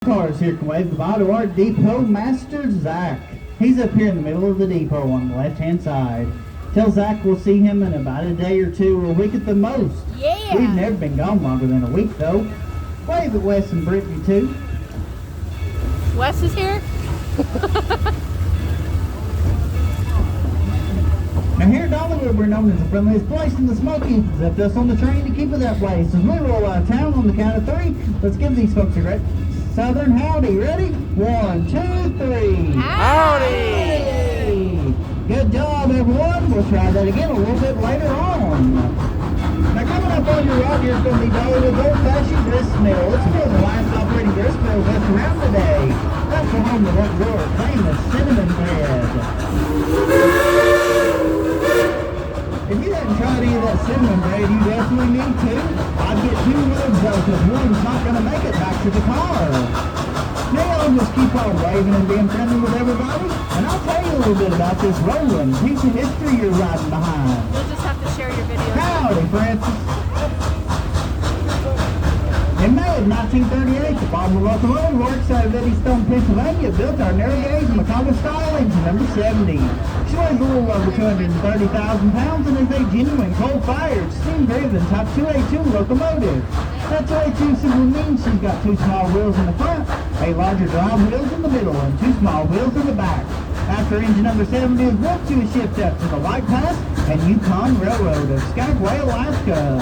Cars here can wave goodbye to our depot master, Zach. He's up here in the middle of the depot on the left-hand side. Tell Zach we'll see him in about a day or two, or a week at the most. Yeah. We've never been gone longer than a week, though. Wave at Wes and Brittany, too. Wes is here? Now here at Dollywood, we're known as the friendliest place in the Smokies. Left us on the train to keep it that way. So as we roll out of town on the count of three, let's give these folks a great Southern howdy. Ready? 1, 2, 3. Howdy! Good job, everyone. We'll try that again a little bit later on. Now coming up on your right here is going to be Dollywood's old-fashioned grist mill. It's one of the last operating grist mills left around today. That's the home of that your famous cinnamon bread. If you hadn't tried any of that cinnamon bread, you definitely need to. I'd get 2 loads though, because one's not going to make it back to the car. Now I'll just keep on waving and being friendly with everybody, and I'll tell you a little bit about this rolling piece of history you're riding behind. You'll just have to share your video. Howdy, Francis. In May of 1938, the Baldwin Locomotive Works out of Eddystone, Pennsylvania, built our narrow gauge Macomb style engine number 70. She weighs a little over 230,000 pounds and is a genuine coal-fired, steam-driven Type 2A2 locomotive. That 2A2 simply means she's got 2 small wheels in the front, a larger drive wheels in the middle, and 2 small wheels in the back. After engine number 70 is built, she was shipped up to the White Pass and Yukon Railroad of Skagway, Alaska.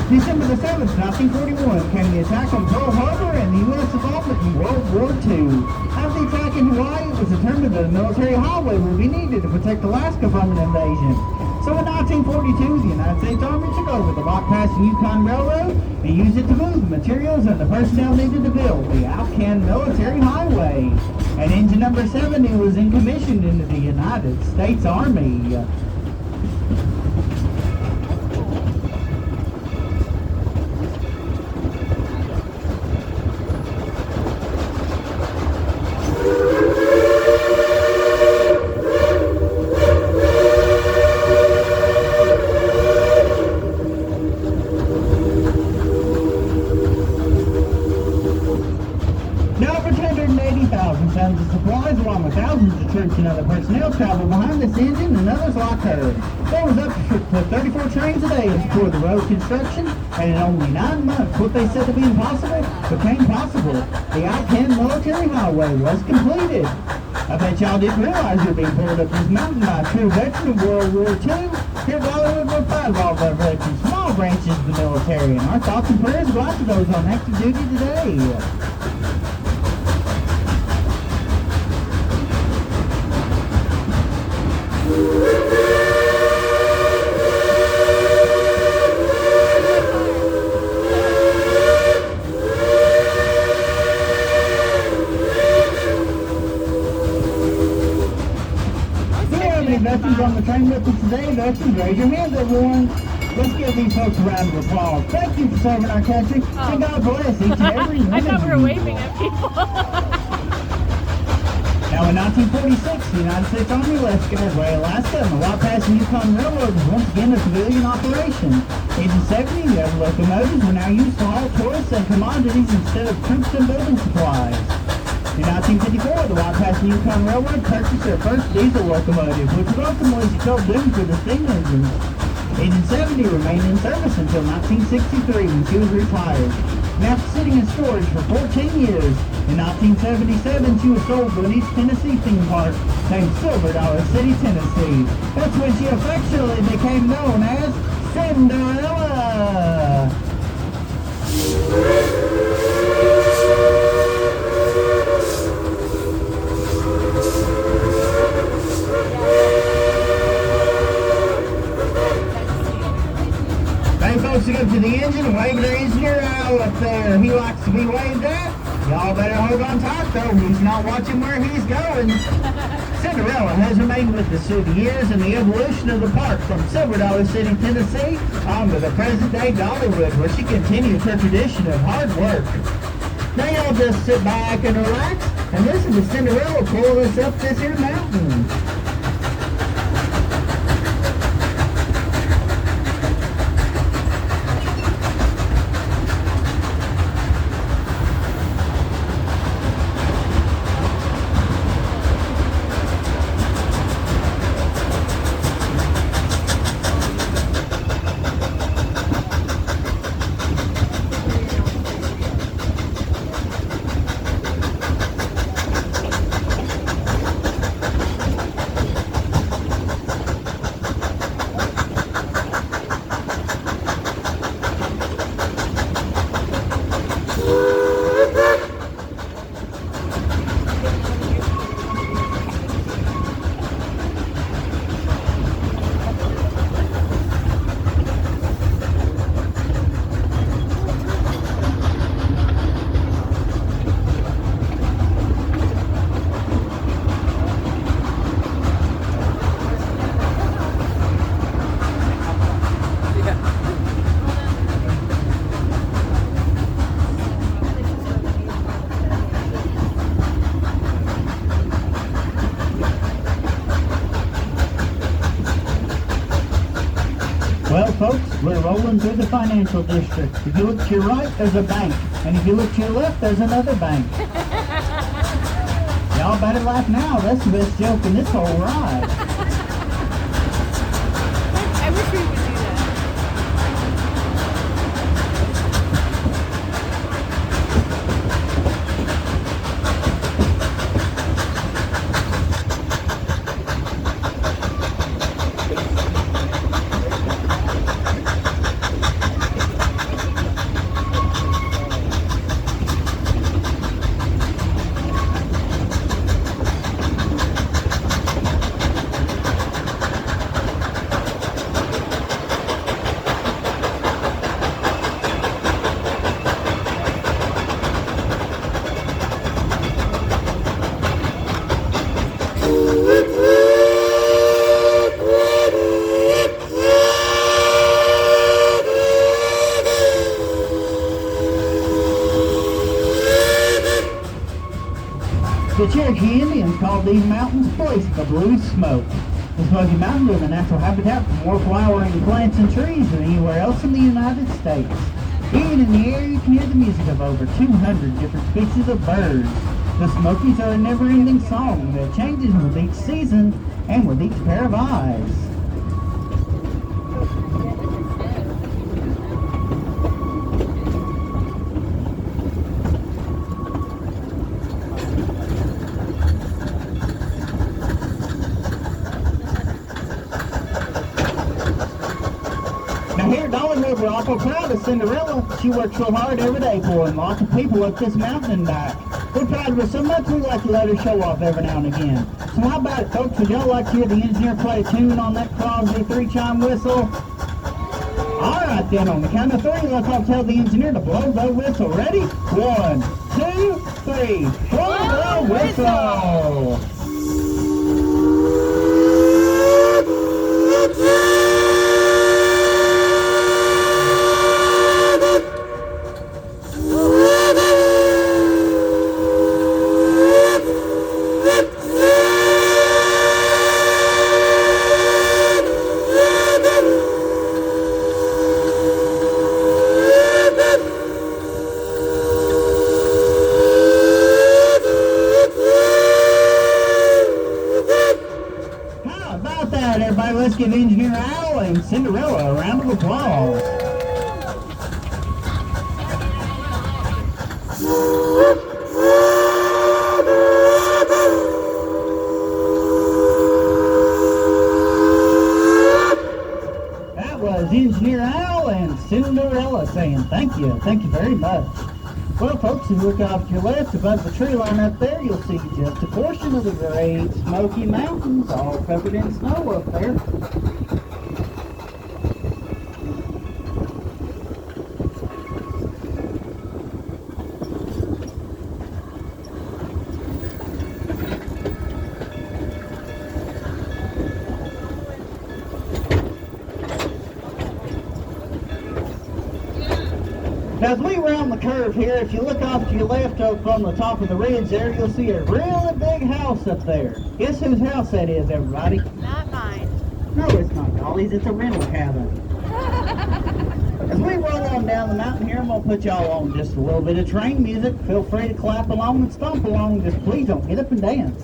December the 7th, 1941, came the attack on Pearl Harbor and the U.S. involvement in World War II. After the attack in Hawaii, it was determined that a military highway would be needed to protect Alaska from an invasion. So in 1942, the United States Army took over the White Pass and Yukon Railroad and used it to move the materials and the personnel needed to build the Alcan Military Highway. And engine number 70 was commissioned into the United States Army. Tons of supplies along with thousands of troops and other personnel travel behind this engine and others like her. There was up to 34 trains a day to support the road construction, and in only 9 months what they said to be impossible became possible. The Alcan Military Highway was completed. I bet y'all didn't realize you're being pulled up this mountain by a true veteran of World War II. Here at Dollywood, we're proud of all of our veterans, small branches of the military, and our thoughts and prayers go out to those on active duty today. Veterans on the train with us today. Veterans, raise your hands, everyone. Let's give these folks a round of applause. Thank you for serving our country, and God bless each and every one I thought we were of you. waving at people. Now in 1946, the United States Army left Skagway, Alaska, and the White Pass and Yukon Railroad was once again a civilian operation. Engine 70, the other locomotives were now used to haul tourists and commodities instead of troops and building supplies. In 1954, the White Pass and Yukon Railroad purchased their first diesel locomotive, which was ultimately spelled doom for the steam engines. Engine 70 remained in service until 1963 when she was retired. And after sitting in storage for 14 years, in 1977 she was sold to an East Tennessee theme park named Silver Dollar City, Tennessee. That's when she affectionately became known as Cinderella. Folks to go to the engine and wave their engineer out up there. He likes to be waved at. Y'all better hold on tight though. He's not watching where he's going. Cinderella has remained with us through the years and the evolution of the park from Silver Dollar City, Tennessee on to the present day Dollywood, where she continues her tradition of hard work. Now y'all just sit back and relax and listen to Cinderella pull us up this here mountain. We're rolling through the financial district. If you look to your right, there's a bank. And if you look to your left, there's another bank. Y'all better laugh now. That's the best joke in this whole ride. I wish we would do that. The Cherokee Indians called these mountains place the blue smoke. The Smoky Mountains are the natural habitat for more flowering plants and trees than anywhere else in the United States. Even in the air, you can hear the music of over 200 different species of birds. The Smokies are a never-ending song that changes with each season and with each pair of eyes. Now here at Dollywood, we're awful proud of Cinderella. She works so hard every day pulling lots of people up this mountain and back. We're proud of her so much we like to let her show off every now and again. So how about it, folks? Would y'all like to hear the engineer play a tune on that Crosby three-chime whistle? All right then, on the count of three, let's all tell the engineer to blow the whistle. Ready? 1, 2, 3. Blow the whistle! Everybody, let's give Engineer Al and Cinderella a round of applause. That was Engineer Al and Cinderella saying thank you very much. Well, folks, if you look off to your left above the tree line up there, you'll see just a portion of the Great Smoky Mountains, all covered in snow up there. Now, as we round the curve here, if you look off to your left up on the top of the ridge there, you'll see a really big house up there. Guess whose house that is, everybody? Not mine. No, it's not Dolly's. It's a rental cabin. As we roll on down the mountain here, I'm going to put y'all on just a little bit of train music. Feel free to clap along and stomp along. Just please don't get up and dance.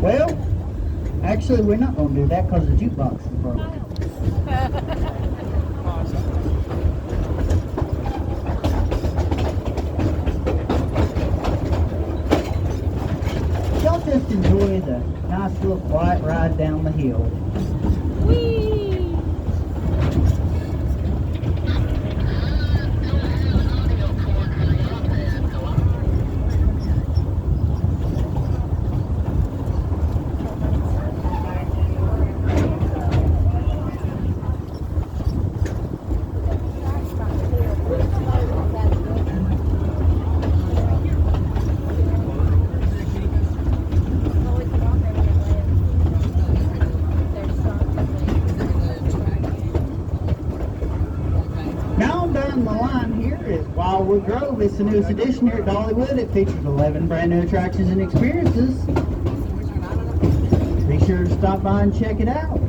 Well, actually, we're not going to do that because the jukebox is broken. Y'all just enjoy the nice little quiet ride down the hill. Whee! Dollywood Grove. It's the newest edition here at Dollywood. It features 11 brand new attractions and experiences. Be sure to stop by and check it out.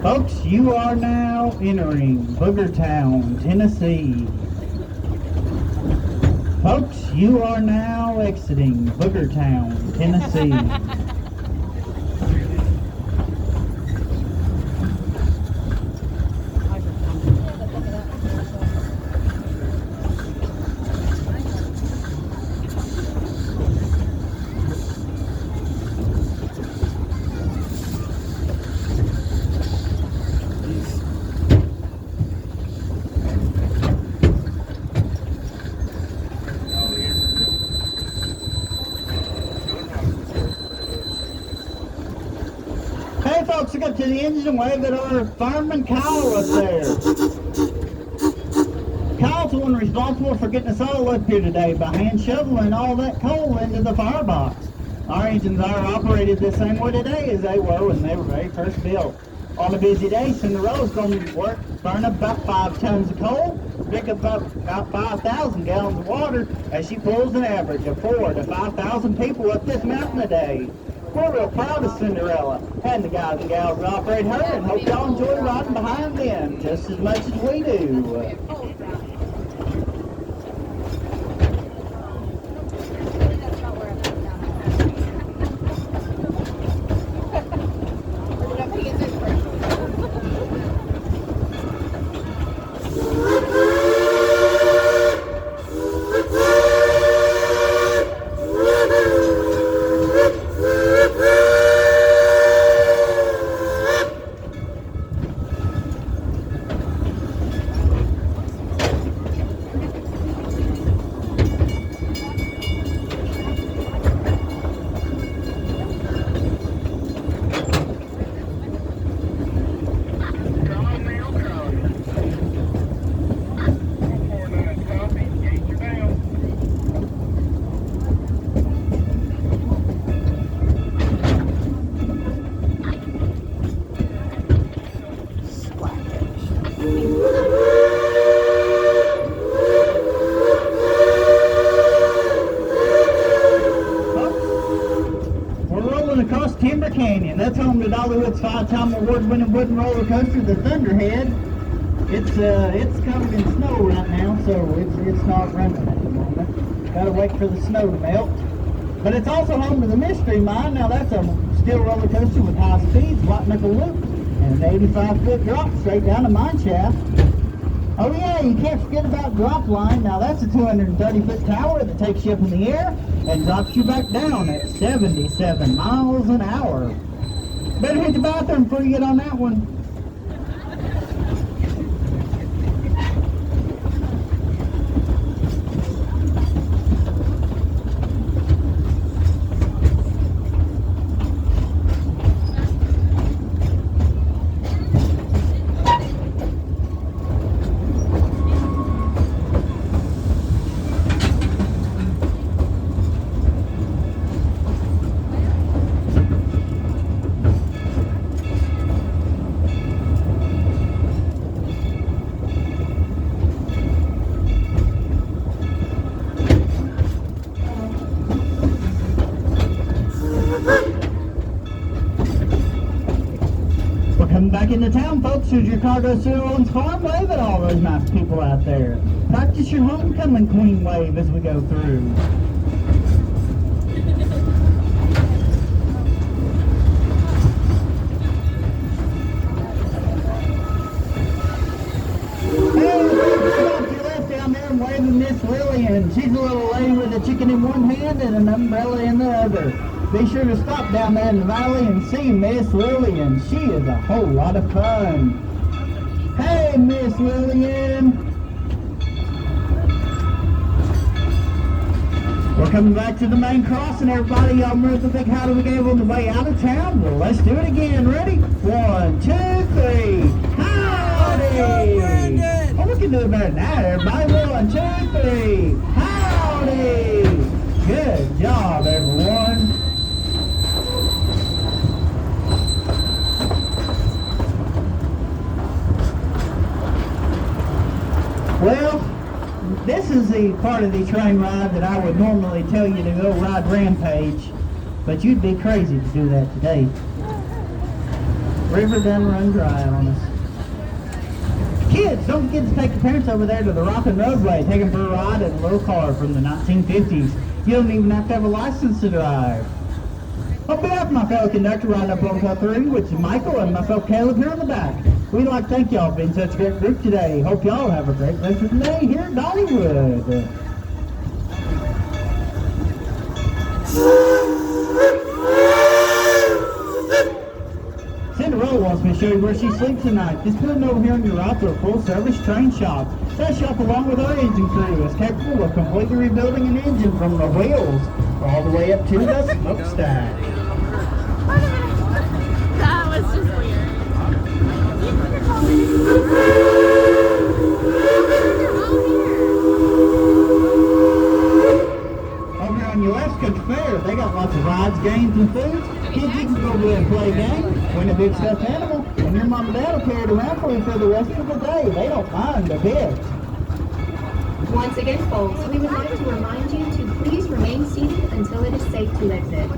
Folks, you are now entering Boogertown, Tennessee. Folks, you are now exiting Boogertown, Tennessee. Hey folks, I got to the engine wave at our fireman Kyle up there. Kyle's the one responsible for getting us all up here today by hand shoveling all that coal into the firebox. Our engines are operated the same way today as they were when they were very first built. On a busy day, Cinderella's going to work, burn up about 5 tons of coal, pick up about 5,000 gallons of water as she pulls an average of 4,000 to 5,000 people up this mountain a day. We're real proud of Cinderella and the guys and gals that operate her, and hope y'all enjoy riding behind them just as much as we do. Across Timber Canyon. That's home to Dollywood's 5-time award-winning wooden roller coaster, the Thunderhead. It's covered in snow right now, so it's not running at the moment. Gotta wait for the snow to melt. But it's also home to the Mystery Mine. Now that's a steel roller coaster with high speeds, white knuckle loop, and an 85-foot drop straight down the mine shaft. Oh yeah, you can't forget about Drop Line. Now that's a 230-foot tower that takes you up in the air and drops you back down at 77 miles an hour. Better hit the bathroom before you get on that one. Coming back into town, folks, as your car goes through Owens Farm, wave at all those nice people out there. Practice your homecoming queen wave as we go through. Lillian. She's a little lady with a chicken in one hand and an umbrella in the other. Be sure to stop down there in the valley and see Miss Lillian. She is a whole lot of fun. Hey, Miss Lillian. We're coming back to the main crossing, everybody. Y'all remember the big howdy we gave on the way out of town? Well, let's do it again. Ready? 1, 2, 3. Howdy! Oh, we can do it better than that, everybody. 1, 2, 3. Howdy! Good job, everyone. Well, this is the part of the train ride that I would normally tell you to go ride Rampage, but you'd be crazy to do that today. River done run dry on us. Kids, don't forget to take your parents over there to the Rockin' Roadway. Take them for a ride in a little car from the 1950s. You don't even have to have a license to drive. On behalf of my fellow conductor riding up on car 3, which is Michael, and myself, Caleb, here in the back, we'd like to thank y'all for being such a great group today. Hope y'all have a great rest of the day here at Dollywood. Cinderella wants me to show you where she sleeps tonight. This building over here on your right is a full-service train shop. That shop, along with our engine crew, is capable of completely rebuilding an engine from the wheels all the way up to the smokestack. That was just weird. Over here on your left, Country Fair, they got lots of rides, games, and foods. Kids, you can go over there and play games, win a big stuffed animal, and your mom and dad will carry it around for you for the rest of the day. They don't mind a bit. Once again, folks, we would like to remind you to please remain seated until it is safe to exit.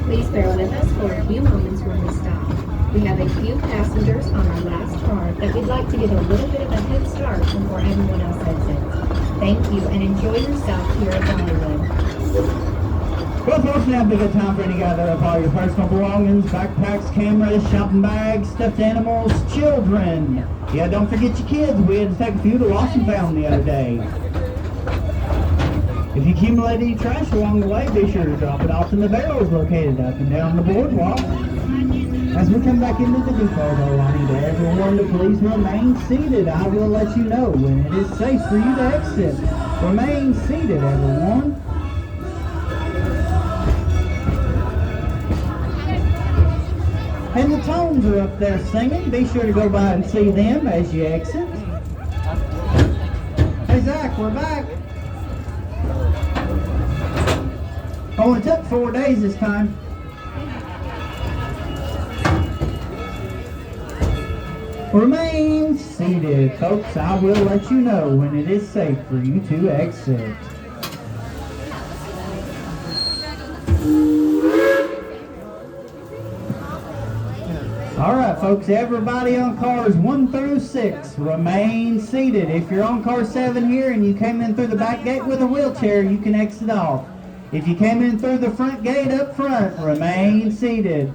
Please bear with us for a few moments when we stop. We have a few passengers on our last car that we'd like to give a little bit of a head start before everyone else exits. Thank you, and enjoy yourself here at Dollywood. Well, folks, now would be a good time for you to gather up all your personal belongings, backpacks, cameras, shopping bags, stuffed animals, children. Yeah, don't forget your kids. We had to take a few to Lost and Found the other day. If you accumulate any trash along the way, be sure to drop it off in the barrels located up and down the boardwalk. As we come back into the depot, though, I need everyone to please remain seated. I will let you know when it is safe for you to exit. Remain seated, everyone. And the Tones are up there singing. Be sure to go by and see them as you exit. Hey, Zach, we're back. Only took 4 days this time. Remain seated, folks. I will let you know when it is safe for you to exit. All right, folks, everybody on cars 1 through 6, remain seated. If you're on car 7 here and you came in through the back gate with a wheelchair, you can exit off. If you came in through the front gate up front, remain seated.